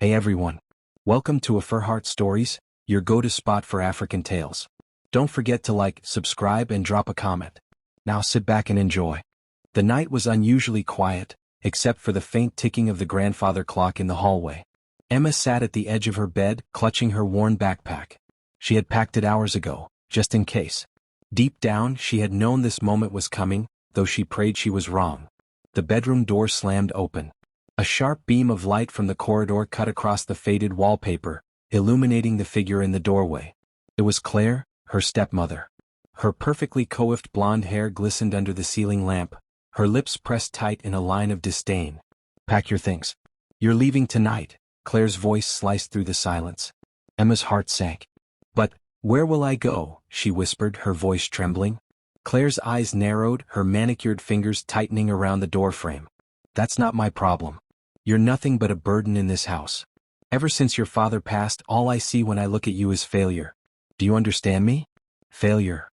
Hey everyone. Welcome to AfriHeart Stories, your go-to spot for African tales. Don't forget to like, subscribe and drop a comment. Now sit back and enjoy. The night was unusually quiet, except for the faint ticking of the grandfather clock in the hallway. Emma sat at the edge of her bed, clutching her worn backpack. She had packed it hours ago, just in case. Deep down, she had known this moment was coming, though she prayed she was wrong. The bedroom door slammed open. A sharp beam of light from the corridor cut across the faded wallpaper, illuminating the figure in the doorway. It was Clare, her stepmother. Her perfectly coiffed blonde hair glistened under the ceiling lamp, her lips pressed tight in a line of disdain. "Pack your things. You're leaving tonight," Clare's voice sliced through the silence. Emma's heart sank. "But, where will I go?" she whispered, her voice trembling. Clare's eyes narrowed, her manicured fingers tightening around the doorframe. "That's not my problem. You're nothing but a burden in this house. Ever since your father passed, all I see when I look at you is failure. Do you understand me? Failure."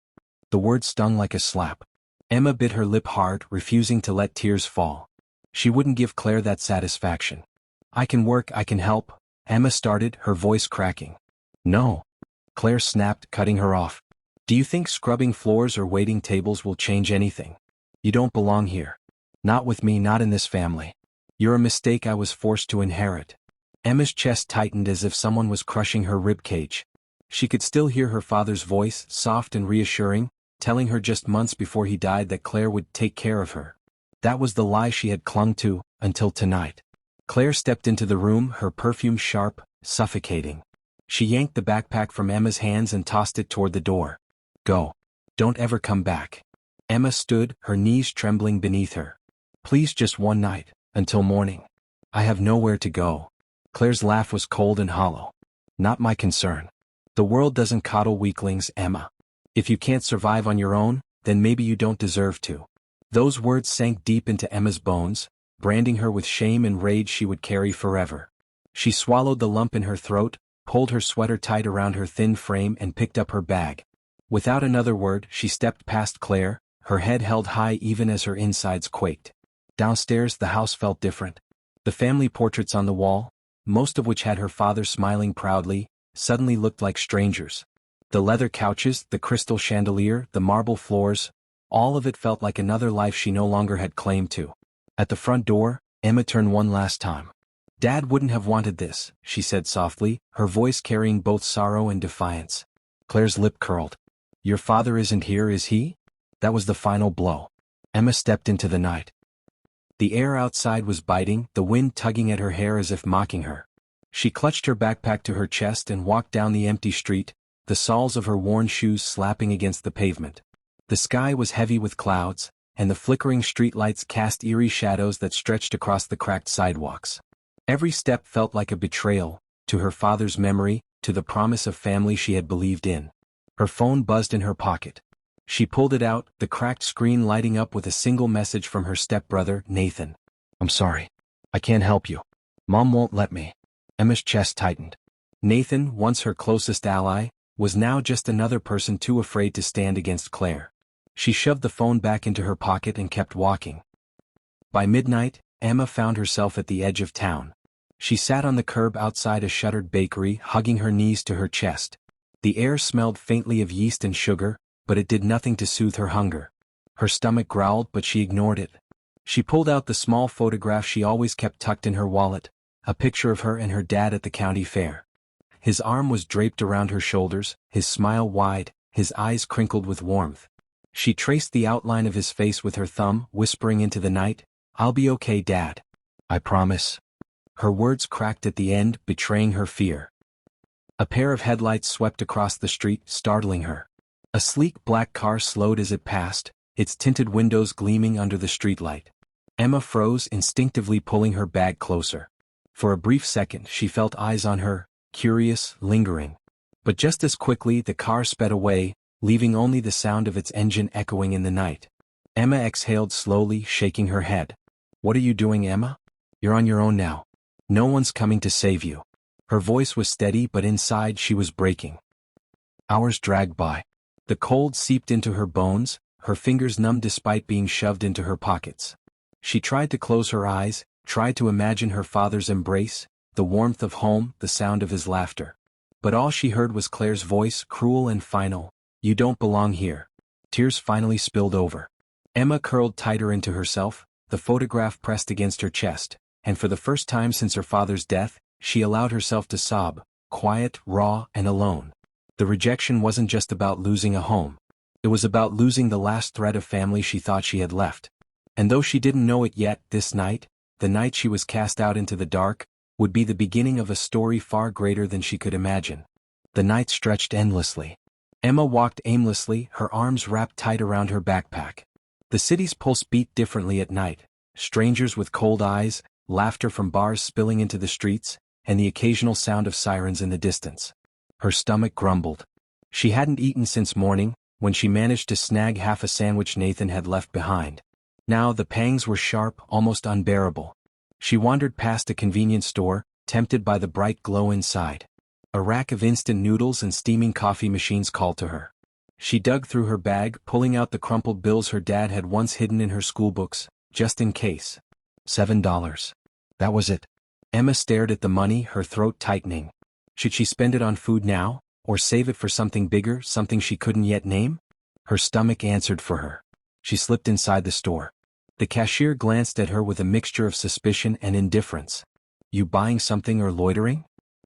The word stung like a slap. Emma bit her lip hard, refusing to let tears fall. She wouldn't give Clare that satisfaction. "I can work, I can help," Emma started, her voice cracking. "No," Clare snapped, cutting her off. "Do you think scrubbing floors or waiting tables will change anything? You don't belong here. Not with me, not in this family. You're a mistake I was forced to inherit." Emma's chest tightened as if someone was crushing her ribcage. She could still hear her father's voice, soft and reassuring, telling her just months before he died that Clare would take care of her. That was the lie she had clung to, until tonight. Clare stepped into the room, her perfume sharp, suffocating. She yanked the backpack from Emma's hands and tossed it toward the door. "Go. Don't ever come back." Emma stood, her knees trembling beneath her. "Please, just one night. Until morning. I have nowhere to go." Clare's laugh was cold and hollow. "Not my concern. The world doesn't coddle weaklings, Emma. If you can't survive on your own, then maybe you don't deserve to." Those words sank deep into Emma's bones, branding her with shame and rage she would carry forever. She swallowed the lump in her throat, pulled her sweater tight around her thin frame and picked up her bag. Without another word, she stepped past Clare, her head held high even as her insides quaked. Downstairs, the house felt different. The family portraits on the wall, most of which had her father smiling proudly, suddenly looked like strangers. The leather couches, the crystal chandelier, the marble floors, all of it felt like another life she no longer had claim to. At the front door, Emma turned one last time. "Dad wouldn't have wanted this," she said softly, her voice carrying both sorrow and defiance. Clare's lip curled. "Your father isn't here, is he?" That was the final blow. Emma stepped into the night. The air outside was biting, the wind tugging at her hair as if mocking her. She clutched her backpack to her chest and walked down the empty street, the soles of her worn shoes slapping against the pavement. The sky was heavy with clouds, and the flickering streetlights cast eerie shadows that stretched across the cracked sidewalks. Every step felt like a betrayal, to her father's memory, to the promise of family she had believed in. Her phone buzzed in her pocket. She pulled it out, the cracked screen lighting up with a single message from her stepbrother, Nathan. "I'm sorry. I can't help you. Mom won't let me." Emma's chest tightened. Nathan, once her closest ally, was now just another person too afraid to stand against Clare. She shoved the phone back into her pocket and kept walking. By midnight, Emma found herself at the edge of town. She sat on the curb outside a shuttered bakery, hugging her knees to her chest. The air smelled faintly of yeast and sugar, but it did nothing to soothe her hunger. Her stomach growled, but she ignored it. She pulled out the small photograph she always kept tucked in her wallet, a picture of her and her dad at the county fair. His arm was draped around her shoulders, his smile wide, his eyes crinkled with warmth. She traced the outline of his face with her thumb, whispering into the night, "I'll be okay, Dad. I promise." Her words cracked at the end, betraying her fear. A pair of headlights swept across the street, startling her. A sleek black car slowed as it passed, its tinted windows gleaming under the streetlight. Emma froze, instinctively pulling her bag closer. For a brief second she felt eyes on her, curious, lingering. But just as quickly the car sped away, leaving only the sound of its engine echoing in the night. Emma exhaled slowly, shaking her head. "What are you doing, Emma? You're on your own now. No one's coming to save you." Her voice was steady, but inside she was breaking. Hours dragged by. The cold seeped into her bones, her fingers numb despite being shoved into her pockets. She tried to close her eyes, tried to imagine her father's embrace, the warmth of home, the sound of his laughter. But all she heard was Claire's voice, cruel and final. "You don't belong here." Tears finally spilled over. Emma curled tighter into herself, the photograph pressed against her chest, and for the first time since her father's death, she allowed herself to sob, quiet, raw, and alone. The rejection wasn't just about losing a home. It was about losing the last thread of family she thought she had left. And though she didn't know it yet, this night, the night she was cast out into the dark, would be the beginning of a story far greater than she could imagine. The night stretched endlessly. Emma walked aimlessly, her arms wrapped tight around her backpack. The city's pulse beat differently at night. Strangers with cold eyes, laughter from bars spilling into the streets, and the occasional sound of sirens in the distance. Her stomach grumbled. She hadn't eaten since morning, when she managed to snag half a sandwich Nathan had left behind. Now the pangs were sharp, almost unbearable. She wandered past a convenience store, tempted by the bright glow inside. A rack of instant noodles and steaming coffee machines called to her. She dug through her bag, pulling out the crumpled bills her dad had once hidden in her schoolbooks, just in case. $7. That was it. Emma stared at the money, her throat tightening. Should she spend it on food now, or save it for something bigger, something she couldn't yet name? Her stomach answered for her. She slipped inside the store. The cashier glanced at her with a mixture of suspicion and indifference. "You buying something or loitering?"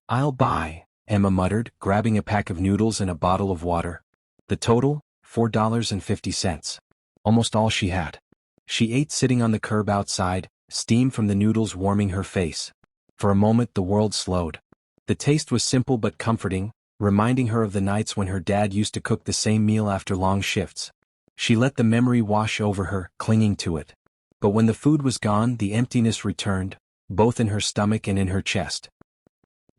"I'll buy," Emma muttered, grabbing a pack of noodles and a bottle of water. The total, $4.50. Almost all she had. She ate sitting on the curb outside, steam from the noodles warming her face. For a moment the world slowed. The taste was simple but comforting, reminding her of the nights when her dad used to cook the same meal after long shifts. She let the memory wash over her, clinging to it. But when the food was gone, the emptiness returned, both in her stomach and in her chest.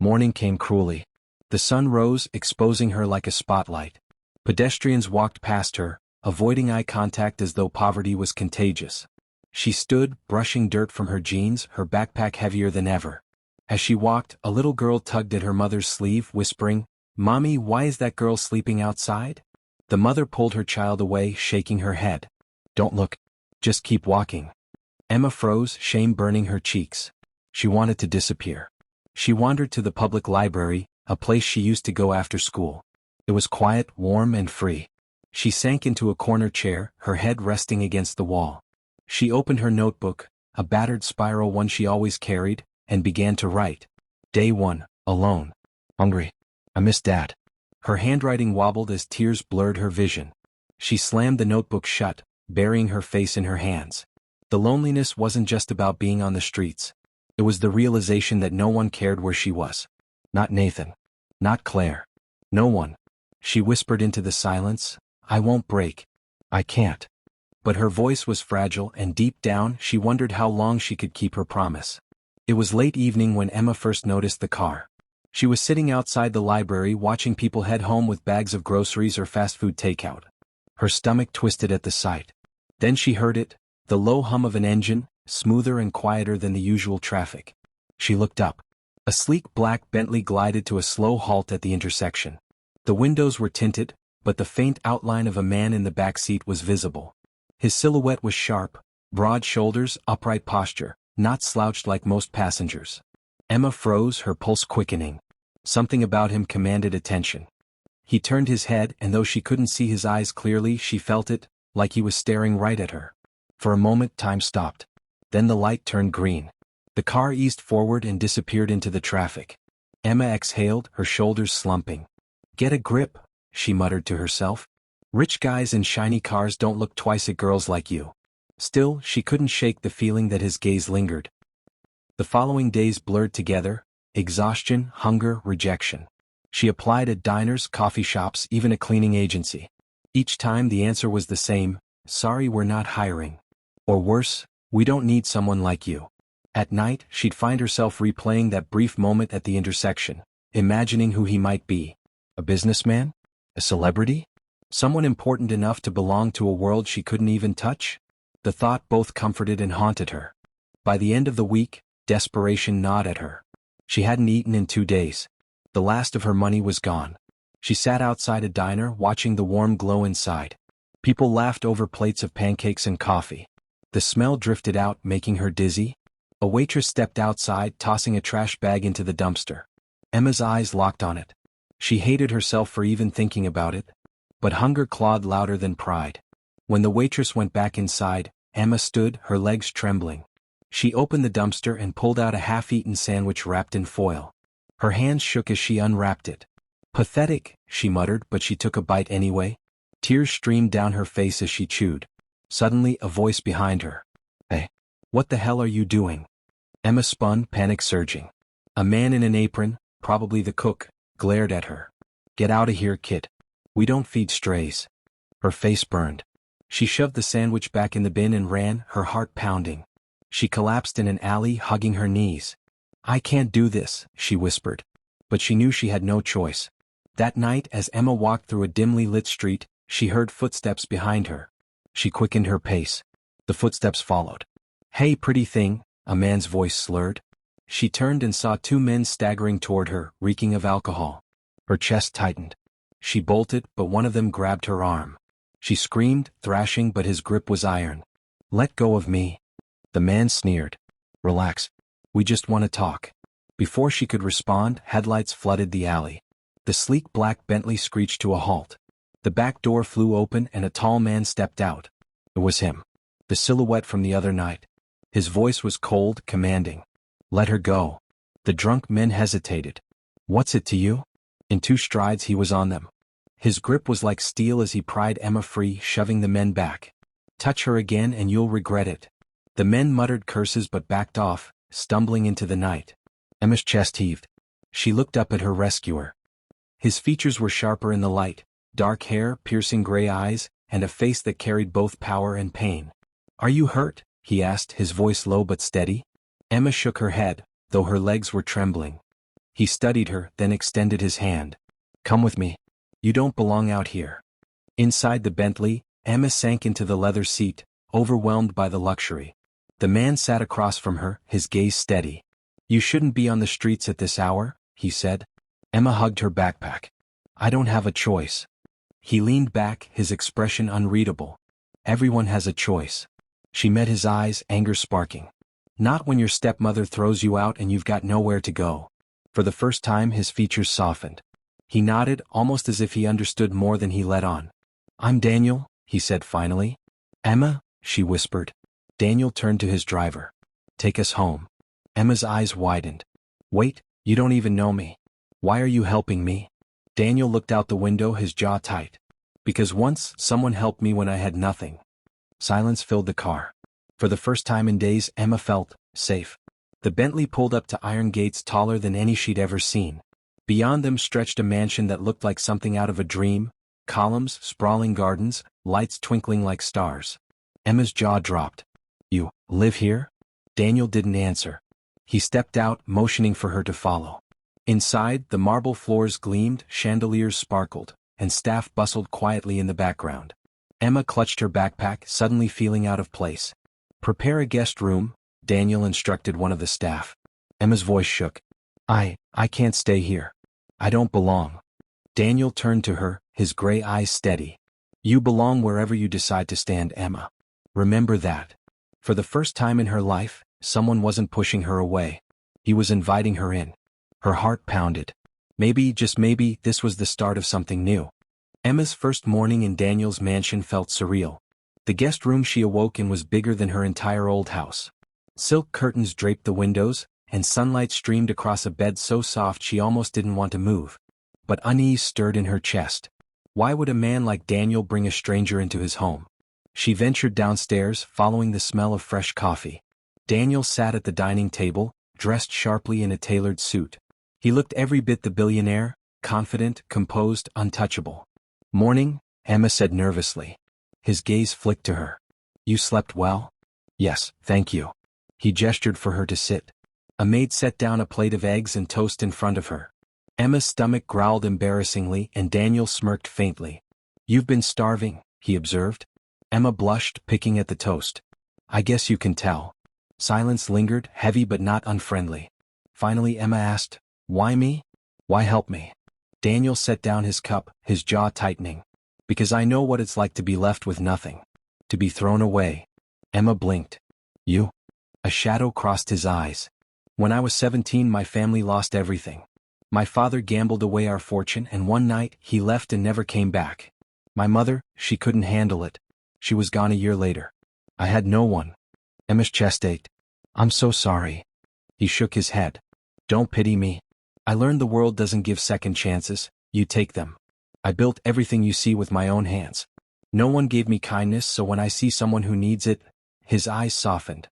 Morning came cruelly. The sun rose, exposing her like a spotlight. Pedestrians walked past her, avoiding eye contact as though poverty was contagious. She stood, brushing dirt from her jeans, her backpack heavier than ever. As she walked, a little girl tugged at her mother's sleeve, whispering, "Mommy, why is that girl sleeping outside?" The mother pulled her child away, shaking her head. "Don't look. Just keep walking." Emma froze, shame burning her cheeks. She wanted to disappear. She wandered to the public library, a place she used to go after school. It was quiet, warm, and free. She sank into a corner chair, her head resting against the wall. She opened her notebook, a battered spiral one she always carried, and began to write. Day 1, alone. Hungry. I miss Dad. Her handwriting wobbled as tears blurred her vision. She slammed the notebook shut, burying her face in her hands. The loneliness wasn't just about being on the streets. It was the realization that no one cared where she was. Not Nathan. Not Claire. No one. She whispered into the silence, "I won't break. I can't." But her voice was fragile, and deep down she wondered how long she could keep her promise. It was late evening when Emma first noticed the car. She was sitting outside the library watching people head home with bags of groceries or fast food takeout. Her stomach twisted at the sight. Then she heard it, the low hum of an engine, smoother and quieter than the usual traffic. She looked up. A sleek black Bentley glided to a slow halt at the intersection. The windows were tinted, but the faint outline of a man in the back seat was visible. His silhouette was sharp, broad shoulders, upright posture, not slouched like most passengers. Emma froze, her pulse quickening. Something about him commanded attention. He turned his head, and though she couldn't see his eyes clearly, she felt it, like he was staring right at her. For a moment time stopped. Then the light turned green. The car eased forward and disappeared into the traffic. Emma exhaled, her shoulders slumping. "Get a grip," she muttered to herself. "Rich guys in shiny cars don't look twice at girls like you." Still, she couldn't shake the feeling that his gaze lingered. The following days blurred together, exhaustion, hunger, rejection. She applied at diners, coffee shops, even a cleaning agency. Each time the answer was the same, "Sorry, we're not hiring." Or worse, "We don't need someone like you." At night, she'd find herself replaying that brief moment at the intersection, imagining who he might be. A businessman? A celebrity? Someone important enough to belong to a world she couldn't even touch? The thought both comforted and haunted her. By the end of the week, desperation gnawed at her. She hadn't eaten in 2 days. The last of her money was gone. She sat outside a diner, watching the warm glow inside. People laughed over plates of pancakes and coffee. The smell drifted out, making her dizzy. A waitress stepped outside, tossing a trash bag into the dumpster. Emma's eyes locked on it. She hated herself for even thinking about it. But hunger clawed louder than pride. When the waitress went back inside, Emma stood, her legs trembling. She opened the dumpster and pulled out a half-eaten sandwich wrapped in foil. Her hands shook as she unwrapped it. "Pathetic," she muttered, but she took a bite anyway. Tears streamed down her face as she chewed. Suddenly, a voice behind her. "Hey, what the hell are you doing?" Emma spun, panic surging. A man in an apron, probably the cook, glared at her. "Get out of here, kid. We don't feed strays." Her face burned. She shoved the sandwich back in the bin and ran, her heart pounding. She collapsed in an alley, hugging her knees. "I can't do this," she whispered. But she knew she had no choice. That night, as Emma walked through a dimly lit street, she heard footsteps behind her. She quickened her pace. The footsteps followed. "Hey, pretty thing," a man's voice slurred. She turned and saw two men staggering toward her, reeking of alcohol. Her chest tightened. She bolted, but one of them grabbed her arm. She screamed, thrashing, but his grip was iron. "Let go of me." The man sneered. "Relax. We just want to talk." Before she could respond, headlights flooded the alley. The sleek black Bentley screeched to a halt. The back door flew open and a tall man stepped out. It was him. The silhouette from the other night. His voice was cold, commanding. "Let her go." The drunk men hesitated. "What's it to you?" In 2 strides he was on them. His grip was like steel as he pried Emma free, shoving the men back. "Touch her again and you'll regret it." The men muttered curses but backed off, stumbling into the night. Emma's chest heaved. She looked up at her rescuer. His features were sharper in the light, dark hair, piercing gray eyes, and a face that carried both power and pain. "Are you hurt?" he asked, his voice low but steady. Emma shook her head, though her legs were trembling. He studied her, then extended his hand. "Come with me. You don't belong out here." Inside the Bentley, Emma sank into the leather seat, overwhelmed by the luxury. The man sat across from her, his gaze steady. "You shouldn't be on the streets at this hour," he said. Emma hugged her backpack. "I don't have a choice." He leaned back, his expression unreadable. "Everyone has a choice." She met his eyes, anger sparking. "Not when your stepmother throws you out and you've got nowhere to go." For the first time his features softened. He nodded, almost as if he understood more than he let on. "I'm Daniel," he said finally. "Emma," she whispered. Daniel turned to his driver. "Take us home." Emma's eyes widened. "Wait, you don't even know me. Why are you helping me?" Daniel looked out the window, his jaw tight. "Because once, someone helped me when I had nothing." Silence filled the car. For the first time in days, Emma felt safe. The Bentley pulled up to iron gates taller than any she'd ever seen. Beyond them stretched a mansion that looked like something out of a dream, columns, sprawling gardens, lights twinkling like stars. Emma's jaw dropped. "You live here?" Daniel didn't answer. He stepped out, motioning for her to follow. Inside, the marble floors gleamed, chandeliers sparkled, and staff bustled quietly in the background. Emma clutched her backpack, suddenly feeling out of place. "Prepare a guest room," Daniel instructed one of the staff. Emma's voice shook. I can't stay here. I don't belong." Daniel turned to her, his gray eyes steady. "You belong wherever you decide to stand, Emma. Remember that." For the first time in her life, someone wasn't pushing her away. He was inviting her in. Her heart pounded. Maybe, just maybe, this was the start of something new. Emma's first morning in Daniel's mansion felt surreal. The guest room she awoke in was bigger than her entire old house. Silk curtains draped the windows, and sunlight streamed across a bed so soft she almost didn't want to move. But unease stirred in her chest. Why would a man like Daniel bring a stranger into his home? She ventured downstairs, following the smell of fresh coffee. Daniel sat at the dining table, dressed sharply in a tailored suit. He looked every bit the billionaire, confident, composed, untouchable. "Morning," Emma said nervously. His gaze flicked to her. "You slept well?" "Yes, thank you." He gestured for her to sit. A maid set down a plate of eggs and toast in front of her. Emma's stomach growled embarrassingly and Daniel smirked faintly. "You've been starving," he observed. Emma blushed, picking at the toast. "I guess you can tell." Silence lingered, heavy but not unfriendly. Finally Emma asked, "Why me? Why help me?" Daniel set down his cup, his jaw tightening. "Because I know what it's like to be left with nothing. To be thrown away." Emma blinked. "You? A shadow crossed his eyes. When I was 17, my family lost everything. My father gambled away our fortune, and one night, he left and never came back. My mother, she couldn't handle it. She was gone a year later. I had no one. Emma's chest ached. I'm so sorry. He shook his head. Don't pity me. I learned the world doesn't give second chances, you take them. I built everything you see with my own hands. No one gave me kindness, so when I see someone who needs it, his eyes softened.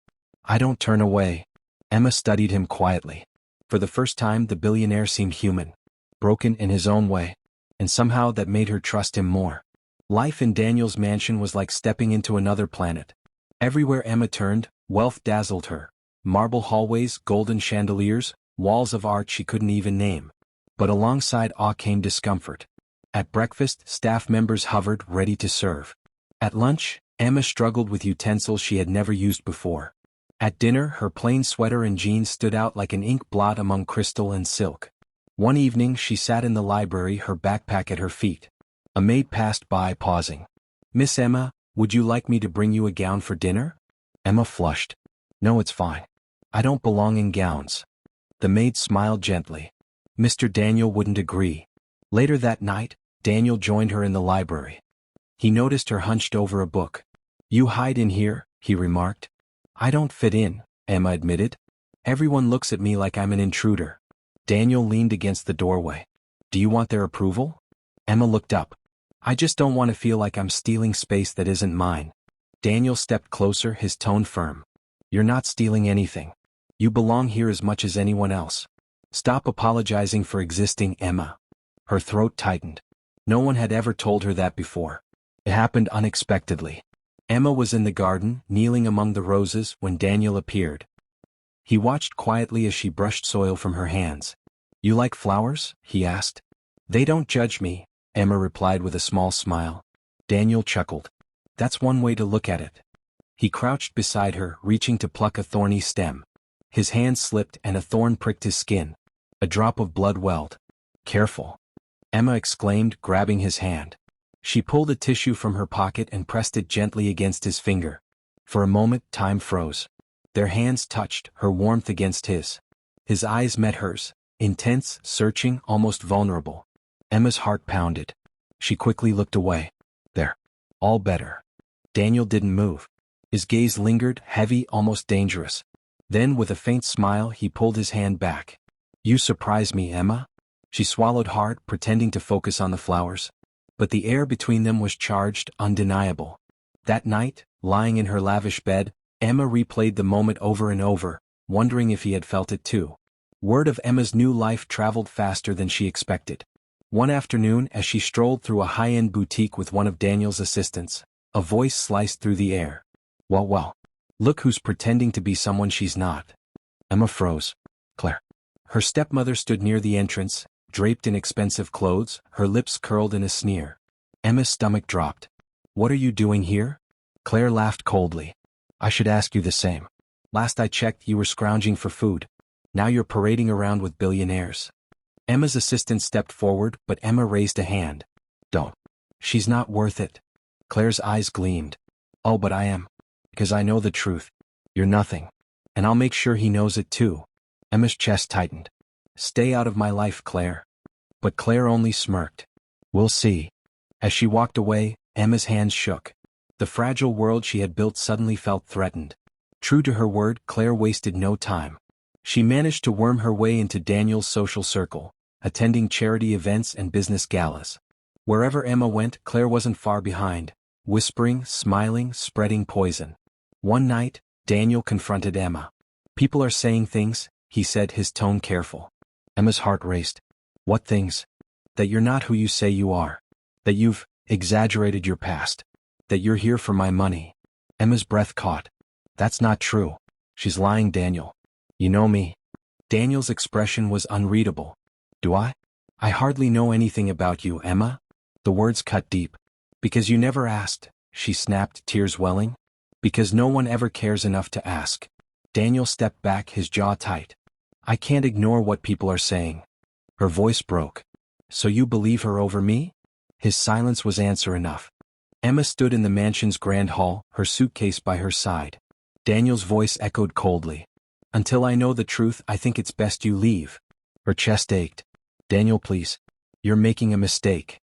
I don't turn away. Emma studied him quietly. For the first time, the billionaire seemed human, broken in his own way, and somehow that made her trust him more. Life in Daniel's mansion was like stepping into another planet. Everywhere Emma turned, wealth dazzled her. Marble hallways, golden chandeliers, walls of art she couldn't even name. But alongside awe came discomfort. At breakfast, staff members hovered, ready to serve. At lunch, Emma struggled with utensils she had never used before. At dinner, her plain sweater and jeans stood out like an ink blot among crystal and silk. One evening, she sat in the library, her backpack at her feet. A maid passed by, pausing. Miss Emma, would you like me to bring you a gown for dinner? Emma flushed. No, it's fine. I don't belong in gowns. The maid smiled gently. Mr. Daniel wouldn't agree. Later that night, Daniel joined her in the library. He noticed her hunched over a book. You hide in here, he remarked. I don't fit in, Emma admitted. Everyone looks at me like I'm an intruder. Daniel leaned against the doorway. Do you want their approval? Emma looked up. I just don't want to feel like I'm stealing space that isn't mine. Daniel stepped closer, his tone firm. You're not stealing anything. You belong here as much as anyone else. Stop apologizing for existing, Emma. Her throat tightened. No one had ever told her that before. It happened unexpectedly. Emma was in the garden, kneeling among the roses, when Daniel appeared. He watched quietly as she brushed soil from her hands. You like flowers? He asked. They don't judge me, Emma replied with a small smile. Daniel chuckled. That's one way to look at it. He crouched beside her, reaching to pluck a thorny stem. His hand slipped and a thorn pricked his skin. A drop of blood welled. Careful, Emma exclaimed, grabbing his hand. She pulled a tissue from her pocket and pressed it gently against his finger. For a moment, time froze. Their hands touched, her warmth against his. His eyes met hers, intense, searching, almost vulnerable. Emma's heart pounded. She quickly looked away. There. All better. Daniel didn't move. His gaze lingered, heavy, almost dangerous. Then, with a faint smile, he pulled his hand back. You surprise me, Emma. She swallowed hard, pretending to focus on the flowers. But the air between them was charged, undeniable. That night, lying in her lavish bed, Emma replayed the moment over and over, wondering if he had felt it too. Word of Emma's new life traveled faster than she expected. One afternoon, as she strolled through a high-end boutique with one of Daniel's assistants, a voice sliced through the air. Well, look who's pretending to be someone she's not. Emma froze. Clare. Her stepmother stood near the entrance, draped in expensive clothes, her lips curled in a sneer. Emma's stomach dropped. What are you doing here? Clare laughed coldly. I should ask you the same. Last I checked, you were scrounging for food. Now you're parading around with billionaires. Emma's assistant stepped forward, but Emma raised a hand. Don't. She's not worth it. Clare's eyes gleamed. Oh, but I am. Because I know the truth. You're nothing. And I'll make sure he knows it too. Emma's chest tightened. Stay out of my life, Clare. But Clare only smirked. We'll see. As she walked away, Emma's hands shook. The fragile world she had built suddenly felt threatened. True to her word, Clare wasted no time. She managed to worm her way into Daniel's social circle, attending charity events and business galas. Wherever Emma went, Clare wasn't far behind, whispering, smiling, spreading poison. One night, Daniel confronted Emma. People are saying things, he said, his tone careful. Emma's heart raced. What things? That you're not who you say you are. That you've exaggerated your past. That you're here for my money. Emma's breath caught. That's not true. She's lying, Daniel. You know me. Daniel's expression was unreadable. Do I? I hardly know anything about you, Emma. The words cut deep. Because you never asked, she snapped, tears welling. Because no one ever cares enough to ask. Daniel stepped back, his jaw tight. I can't ignore what people are saying. Her voice broke. So you believe her over me? His silence was answer enough. Emma stood in the mansion's grand hall, her suitcase by her side. Daniel's voice echoed coldly. Until I know the truth, I think it's best you leave. Her chest ached. Daniel, please. You're making a mistake.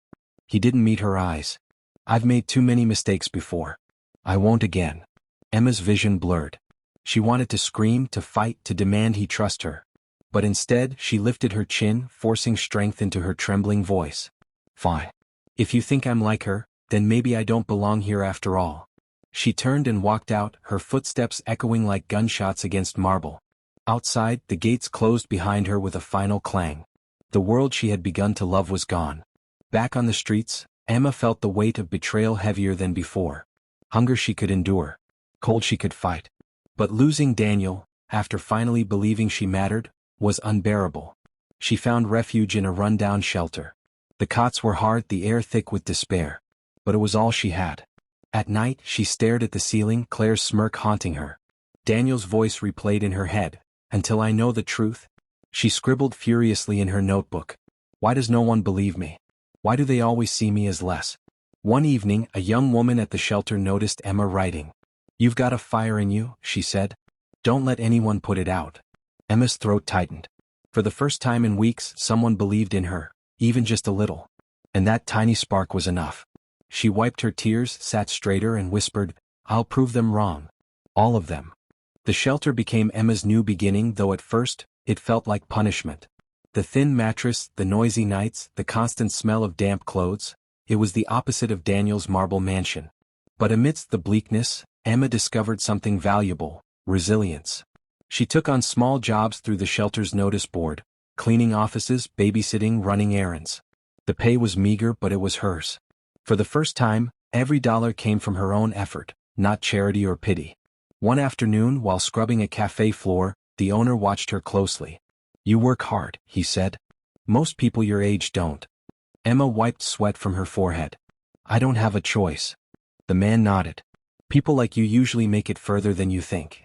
He didn't meet her eyes. I've made too many mistakes before. I won't again. Emma's vision blurred. She wanted to scream, to fight, to demand he trust her. But instead, she lifted her chin, forcing strength into her trembling voice. Fine. If you think I'm like her, then maybe I don't belong here after all. She turned and walked out, her footsteps echoing like gunshots against marble. Outside, the gates closed behind her with a final clang. The world she had begun to love was gone. Back on the streets, Emma felt the weight of betrayal heavier than before. Hunger she could endure. Cold she could fight. But losing Daniel, after finally believing she mattered, was unbearable. She found refuge in a rundown shelter. The cots were hard, the air thick with despair. But it was all she had. At night, she stared at the ceiling, Claire's smirk haunting her. Daniel's voice replayed in her head. Until I know the truth. She scribbled furiously in her notebook. Why does no one believe me? Why do they always see me as less? One evening, a young woman at the shelter noticed Emma writing. You've got a fire in you, she said. Don't let anyone put it out. Emma's throat tightened. For the first time in weeks, someone believed in her, even just a little. And that tiny spark was enough. She wiped her tears, sat straighter and whispered, I'll prove them wrong. All of them. The shelter became Emma's new beginning, though at first, it felt like punishment. The thin mattress, the noisy nights, the constant smell of damp clothes, it was the opposite of Daniel's marble mansion. But amidst the bleakness, Emma discovered something valuable: resilience. She took on small jobs through the shelter's notice board, cleaning offices, babysitting, running errands. The pay was meager, but it was hers. For the first time, every dollar came from her own effort, not charity or pity. One afternoon, while scrubbing a cafe floor, the owner watched her closely. You work hard, he said. Most people your age don't. Emma wiped sweat from her forehead. I don't have a choice. The man nodded. People like you usually make it further than you think.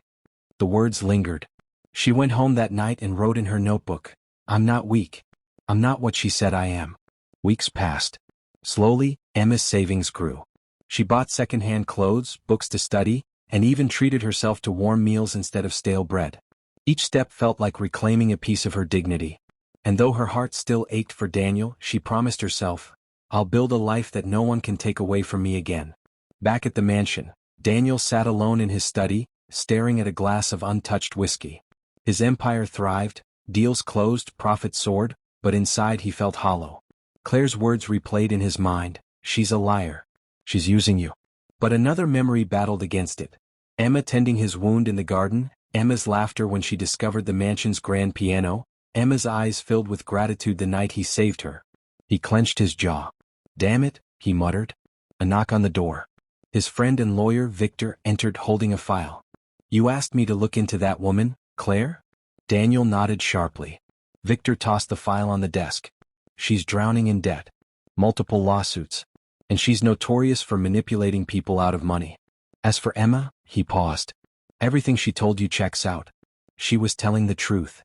The words lingered. She went home that night and wrote in her notebook, I'm not weak. I'm not what she said I am. Weeks passed. Slowly, Emma's savings grew. She bought second-hand clothes, books to study, and even treated herself to warm meals instead of stale bread. Each step felt like reclaiming a piece of her dignity. And though her heart still ached for Daniel, she promised herself, I'll build a life that no one can take away from me again. Back at the mansion, Daniel sat alone in his study, staring at a glass of untouched whiskey. His empire thrived, deals closed, profits soared, but inside he felt hollow. Claire's words replayed in his mind, she's a liar. She's using you. But another memory battled against it. Emma tending his wound in the garden, Emma's laughter when she discovered the mansion's grand piano, Emma's eyes filled with gratitude the night he saved her. He clenched his jaw. Damn it, he muttered. A knock on the door. His friend and lawyer, Victor, entered holding a file. You asked me to look into that woman, Claire? Daniel nodded sharply. Victor tossed the file on the desk. She's drowning in debt. Multiple lawsuits. And she's notorious for manipulating people out of money. As for Emma, he paused. Everything she told you checks out. She was telling the truth.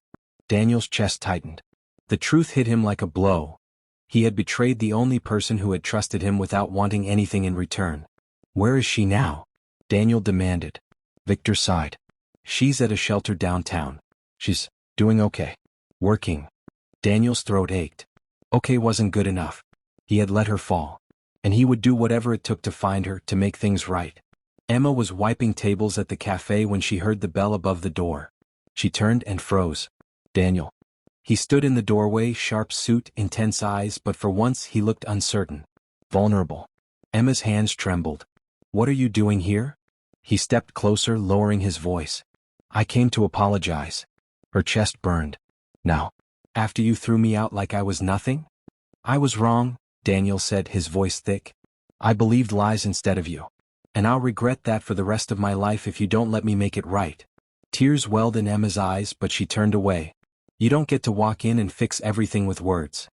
Daniel's chest tightened. The truth hit him like a blow. He had betrayed the only person who had trusted him without wanting anything in return. Where is she now? Daniel demanded. Victor sighed. She's at a shelter downtown. She's doing okay. Working. Daniel's throat ached. Okay wasn't good enough. He had let her fall. And he would do whatever it took to find her, to make things right. Emma was wiping tables at the cafe when she heard the bell above the door. She turned and froze. Daniel. He stood in the doorway, sharp suit, intense eyes, but for once he looked uncertain. Vulnerable. Emma's hands trembled. What are you doing here? He stepped closer, lowering his voice. I came to apologize. Her chest burned. Now, after you threw me out like I was nothing? I was wrong, Daniel said, his voice thick. I believed lies instead of you. And I'll regret that for the rest of my life if you don't let me make it right. Tears welled in Emma's eyes, but she turned away. You don't get to walk in and fix everything with words.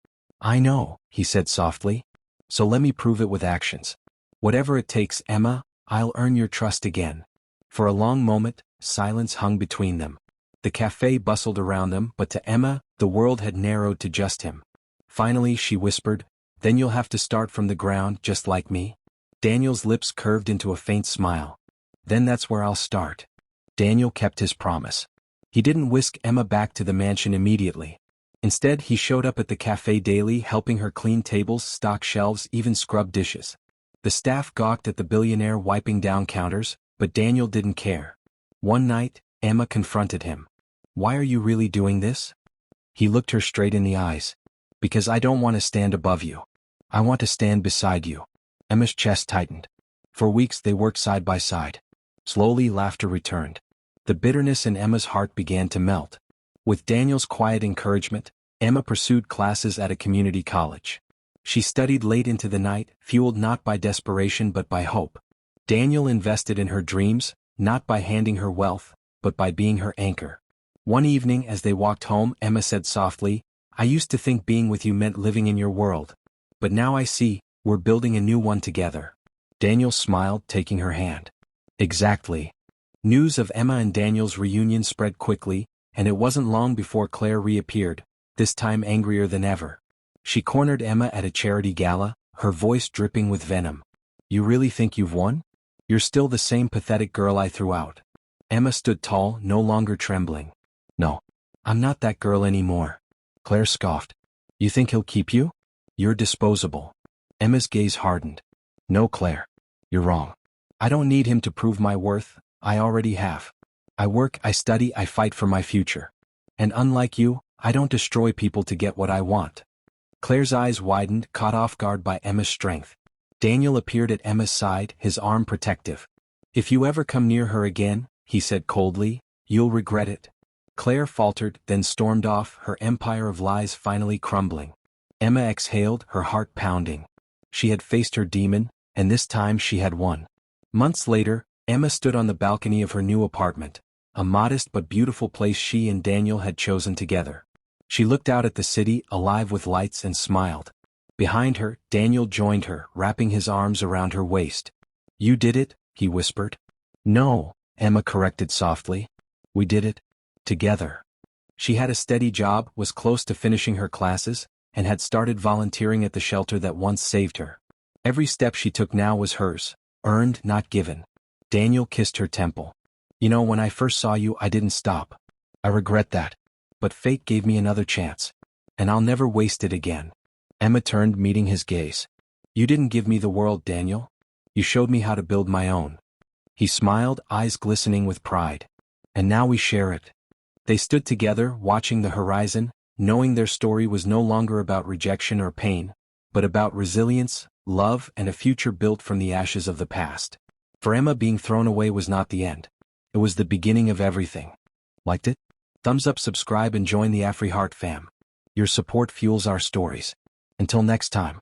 I know, he said softly. So let me prove it with actions. Whatever it takes, Emma, I'll earn your trust again. For a long moment, silence hung between them. The cafe bustled around them, but to Emma, the world had narrowed to just him. Finally, she whispered, Then you'll have to start from the ground, just like me? Daniel's lips curved into a faint smile. Then that's where I'll start. Daniel kept his promise. He didn't whisk Emma back to the mansion immediately. Instead, he showed up at the cafe daily, helping her clean tables, stock shelves, even scrub dishes. The staff gawked at the billionaire wiping down counters, but Daniel didn't care. One night, Emma confronted him. "Why are you really doing this?" He looked her straight in the eyes. "Because I don't want to stand above you. I want to stand beside you." Emma's chest tightened. For weeks they worked side by side. Slowly, laughter returned. The bitterness in Emma's heart began to melt. With Daniel's quiet encouragement, Emma pursued classes at a community college. She studied late into the night, fueled not by desperation but by hope. Daniel invested in her dreams, not by handing her wealth, but by being her anchor. One evening as they walked home, Emma said softly, "I used to think being with you meant living in your world. But now I see, we're building a new one together." Daniel smiled, taking her hand. "Exactly." News of Emma and Daniel's reunion spread quickly, and it wasn't long before Clare reappeared, this time angrier than ever. She cornered Emma at a charity gala, her voice dripping with venom. "You really think you've won? You're still the same pathetic girl I threw out." Emma stood tall, no longer trembling. "No, I'm not that girl anymore." Clare scoffed. "You think he'll keep you? You're disposable." Emma's gaze hardened. "No, Clare. You're wrong. I don't need him to prove my worth, I already have. I work, I study, I fight for my future. And unlike you, I don't destroy people to get what I want." Claire's eyes widened, caught off guard by Emma's strength. Daniel appeared at Emma's side, his arm protective. "If you ever come near her again," he said coldly, "you'll regret it." Clare faltered, then stormed off, her empire of lies finally crumbling. Emma exhaled, her heart pounding. She had faced her demon, and this time she had won. Months later, Emma stood on the balcony of her new apartment, a modest but beautiful place she and Daniel had chosen together. She looked out at the city, alive with lights, and smiled. Behind her, Daniel joined her, wrapping his arms around her waist. "You did it," he whispered. "No," Emma corrected softly. "We did it. Together." She had a steady job, was close to finishing her classes, and had started volunteering at the shelter that once saved her. Every step she took now was hers, earned, not given. Daniel kissed her temple. "You know, when I first saw you, I didn't stop. I regret that. But fate gave me another chance. And I'll never waste it again." Emma turned, meeting his gaze. "You didn't give me the world, Daniel. You showed me how to build my own." He smiled, eyes glistening with pride. "And now we share it." They stood together, watching the horizon, knowing their story was no longer about rejection or pain, but about resilience, love, and a future built from the ashes of the past. For Emma, being thrown away was not the end. It was the beginning of everything. Liked it? Thumbs up, subscribe, and join the AfriHeart fam. Your support fuels our stories. Until next time.